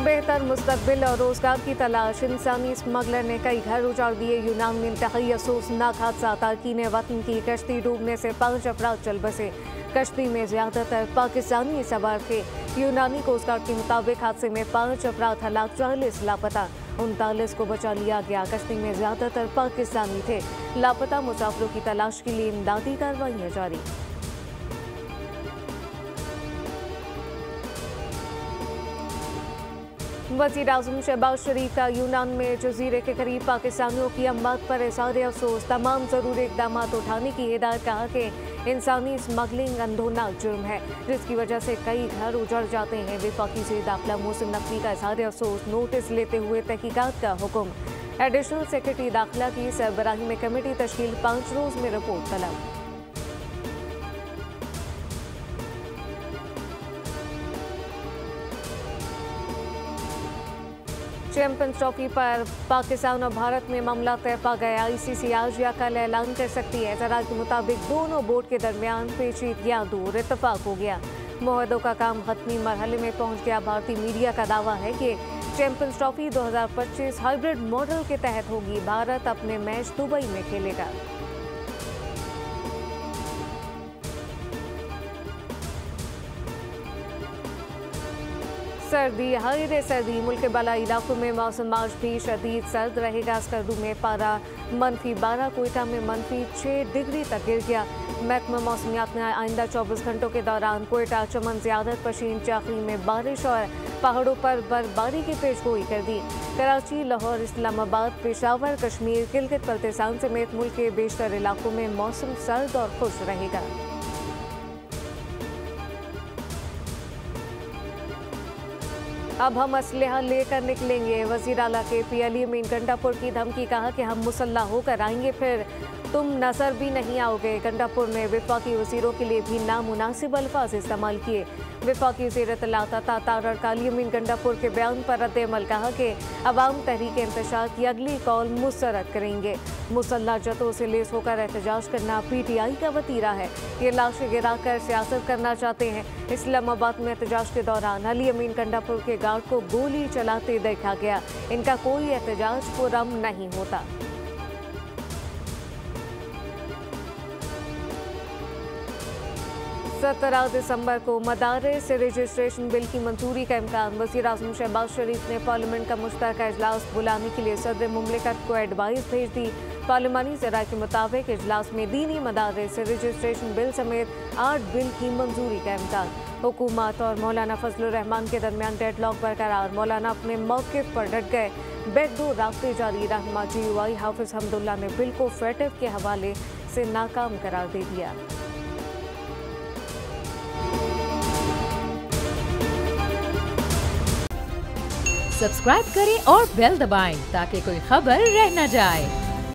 बेहतर मुस्तकबिल और रोजगार की तलाश। इंसानी स्मगलर ने कई घर उजाड़ दिए। यूनान में इंतहाई अफसोसनाक हादसा। तारकीन वतन की कश्ती डूबने से 5 अफराद चल बसे। कश्ती में ज्यादातर पाकिस्तानी सवार थे। यूनानी कोस्ट गार्ड के मुताबिक हादसे में 5 अफराद हलाक, 40 लापता। 39 को बचा लिया गया। कश्ती में ज्यादातर पाकिस्तानी थे। लापता मुसाफिरों की तलाश के लिए इमदादी कार्रवाइयां जारी। वज़ीर-ए-आज़म शहबाज शरीफ का यूनान में जजीरे के करीब पाकिस्तानियों की अमवात पर इज़हार अफसोस। तमाम ज़रूरी इक़दाम उठाने की हिदायत। कहा कि इंसानी स्मगलिंग अंधोनाक जुर्म है जिसकी वजह से कई घर उजड़ जाते हैं। वफाकी वज़ीर दाखिला मोहसिन नकवी का इज़हार अफसोस। नोटिस लेते हुए तहकीकात का हुक्म। एडिशनल सेक्रेटरी दाखिला की सरबराही में कमेटी तश्कील। 5 रोज़ में रिपोर्ट तलब। चैंपियंस ट्रॉफी पर पाकिस्तान और भारत में मामला तय पा गया। ICC आज या कल ऐलान कर सकती है। ज़रात के मुताबिक दोनों बोर्ड के दरमियान पेचीदगियां दूर, इत्तफाक हो गया। मुआहदों का काम खत्मी मरहले में पहुंच गया। भारतीय मीडिया का दावा है कि चैंपियंस ट्रॉफी 2025 हाइब्रिड मॉडल के तहत होगी। भारत अपने मैच दुबई में खेलेगा। सर्दी, हाई रे सर्दी। मुल्क के बालाई इलाकों में मौसम आज भी शदीद सर्द रहेगा। स्कर्दू में पारा -12, कोयटा में -6 डिग्री तक गिर गया। महकमा मौसमियात ने आइंदा 24 घंटों के दौरान कोयटा, चमन, ज़ियादत, पशीन, चाखरी में बारिश और पहाड़ों पर बर्फबारी की पेशगोई कर दी। कराची, लाहौर, इस्लामाबाद, पेशावर, कश्मीर, गिलगित बल्तिस्तान समेत मुल्क के बेशतर इलाकों में मौसम सर्द और खुश रहेगा। अब हम असलहा लेकर निकलेंगे। वज़ीर आला के PLE मीन गंडापुर की धमकी। कहा कि हम मुसल्लह होकर आएंगे, फिर तुम नजर भी नहीं आओगे। गंडापुर में वफाकी वज़ीरों के लिए भी नामुनासिब अल्फाज इस्तेमाल किए। वफाकी वज़ीर इत्तलात तार अरकाली मीन गंडापुर के बयान पर रद्द-ए-अमल। कहा कि अवाम तहरीक इंतशार की अगली कॉल मुस्तरद करेंगे। मुसल्लह जतों से लेस होकर एहतजाज करना PTI का वतीरा है। ये लाशें गिराकर सियासत करना चाहते हैं। इस्लामाबाद में एहतजाज के दौरान अली अमीन गंडापुर के गार्ड को गोली चलाते देखा गया। इनका कोई एहतजाज पुरअमन नहीं होता। 17 दिसंबर को मदारिस रजिस्ट्रेशन बिल की मंजूरी का इम्कान। वज़ीर-ए-आज़म शहबाज शरीफ ने पार्लियामेंट का मुश्तरका इजलास बुलाने के लिए सदर मुमलिकत को एडवाइस भेज दी। पार्लिमानी ज़राए के मुताबिक इजलास में दीनी मदारिस रजिस्ट्रेशन बिल समेत 8 बिल की मंजूरी का इम्कान। हुकूमत और मौलाना फजलुर रहमान के दरमियान डेडलॉक बरकरार। मौलाना अपने मौक़िफ़ पर डट गए। बैकडोर राब्ते जारी। रहनुमा GUI हाफिज हमदुल्ला ने बिल को फेटिव के हवाले से नाकाम करार दे दिया। सब्सक्राइब करें और बेल दबाएं ताकि कोई खबर रह न जाए।